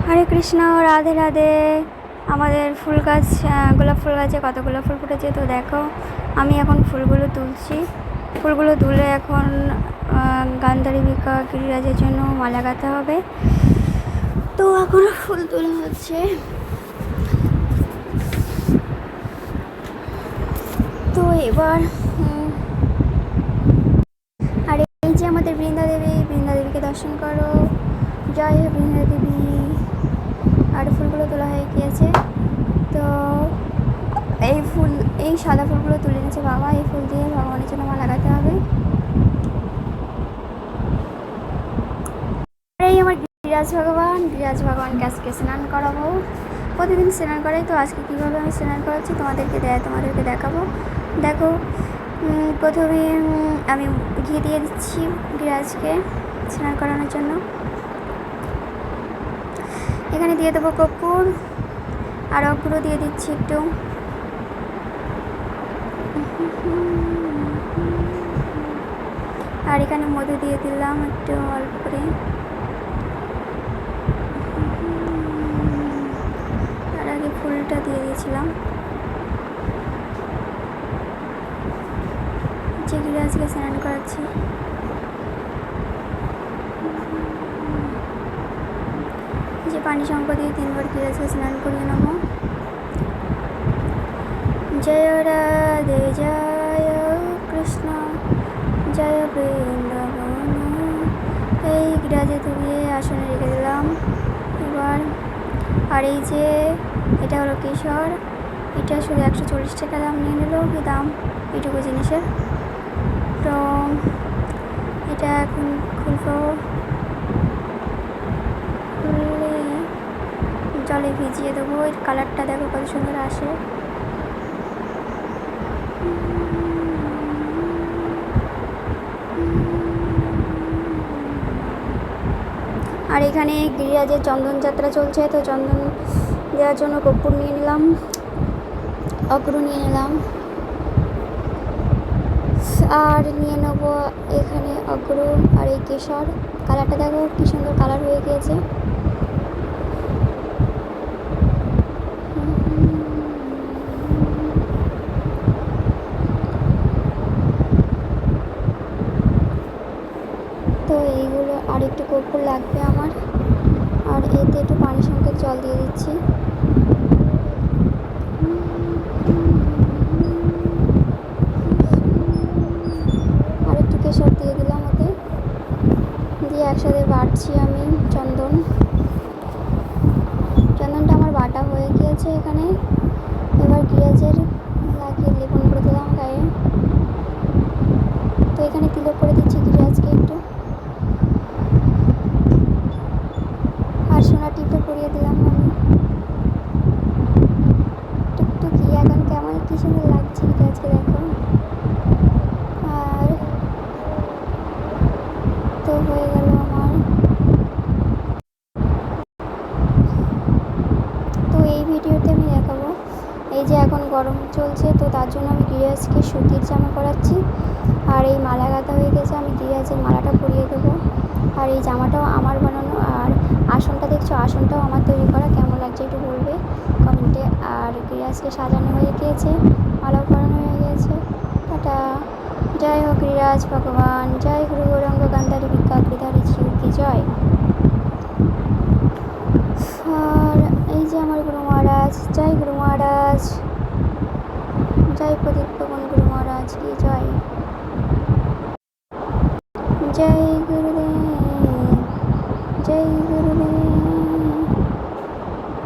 হরে কৃষ্ণ, রাধে রাধে। আমাদের ফুল গাছ, গোলাপ ফুল গাছে কতগুলো ফুল ফুটেছে। তো দেখো, আমি এখন ফুলগুলো তুলছি। ফুলগুলো তুলে এখন গান্ধারীবিকা গিরিরাজের জন্য মালা গাঁথা হবে। তো এখন ফুল তোলা হচ্ছে। তো এবার আর এই যে আমাদের বৃন্দাদেবীকে দর্শন করো। জয় হে বৃন্দাদেবী। আর ফুলগুলো তোলা হয়ে গিয়েছে। তো এই সাদা ফুলগুলো তুলে নিয়েছে বাবা। এই ফুল দিয়ে ভগবানের জন্য মালা লাগাতে হবে। এই আমার গিরিরাজ ভগবানকে আজকে স্নান করাবো। প্রতিদিন স্নান করাই, তো আজকে কীভাবে আমি স্নান করাচ্ছি তোমাদেরকে দেখাবো। দেখো, প্রথমে আমি ঘি দিয়ে দিচ্ছি গিরিরাজকে স্নান করানোর জন্য। এখানে দিয়ে দেবো কর্পূর আর অগ্রু দিয়ে দিচ্ছি একটু। আর এখানে মধু দিয়ে দিলাম একটু অল্প করে। আর আগে ফুলটা দিয়ে দিয়েছিলাম। যে গিরিরাজকে স্নান করাচ্ছি। যে পানি শঙ্খ দিয়ে 3 বার গিরিরাজকে স্নান করিয়ে নেব। জয় রাধে জয় কৃষ্ণ জয় বৃন্দাবন। এই গিরিরাজে ধুয়ে আসনে রেখে দিলাম এবার। আর এই যে এটা হলো কেশর। এটা শুধু 140 টাকা দাম নিয়ে নিল। কি দাম এইটুকু জিনিসের। তো এটা এখন খুলবো। খুললে জলে ভিজিয়ে দেবো। এর কালারটা দেখো কত সুন্দর আসে। আর এখানে গিরিরাজের চন্দন যাত্রা চলছে, তো চন্দন দেওয়ার জন্য কর্পূর নিয়ে নিলাম, অগ্রু নিয়ে নিলাম। আর নিয়ে নেব এখানে অগ্রু আর এই কেশর। কালারটা দেখো কি সুন্দর কালার হয়ে গিয়েছে। তো এইগুলো আর একটু কর্পূর লাগবে আমার। আর এতে একটু পানি সঙ্গে জল দিয়ে দিচ্ছি। আর একটু কেশর দিয়ে দিলাম ওতে, দিয়ে একসাথে বাটছি আমি চন্দনটা আমার বাটা হয়ে গিয়েছে এখানে। এবার গিরিরাজের লাগিয়ে লেপন করে দিলাম গায়ে। তো এখানে তিলক করে দিচ্ছি গিরিরাজকে একটু। আর সোনার টিপটা পরিয়ে দিলাম আমি টুকটুকি। এখন কেমন কি সুন্দর লাগছে গিরিরাজকে দেখো। আর তো হয়ে গেল আমার। তো এই ভিডিওতে আমি দেখাবো এই যে এখন গরম চলছে, তো তার জন্য আমি গিরিরাজকে সুতির জামা পরাচ্ছি। আর এই মালা গাঁথা হয়ে গেছে, আমি গিরিরাজের মালাটা পরিয়ে দেবো। আর এই জামাটাও আমার বানানো। আর আসনটা দেখছো, আসনটাও আমার তৈরি করা। কেমন লাগছে একটু বলবে কমেন্টে। আর গিরিরাজকে সাজানো হয়ে গিয়েছে, মালাও পরানো হয়ে গিয়েছে। টাটা। জয় হোক গিরিরাজ ভগবান। জয় গুরু গৌরাঙ্গ গান্ধারী ভিক্ষা গিরিধারী শিব কি জয়। আর এই যে আমার গুরু মহারাজ। জয় গুরু মহারাজ। জয় প্রদীপ পবন গুরু মহারাজ কি জয়। জয়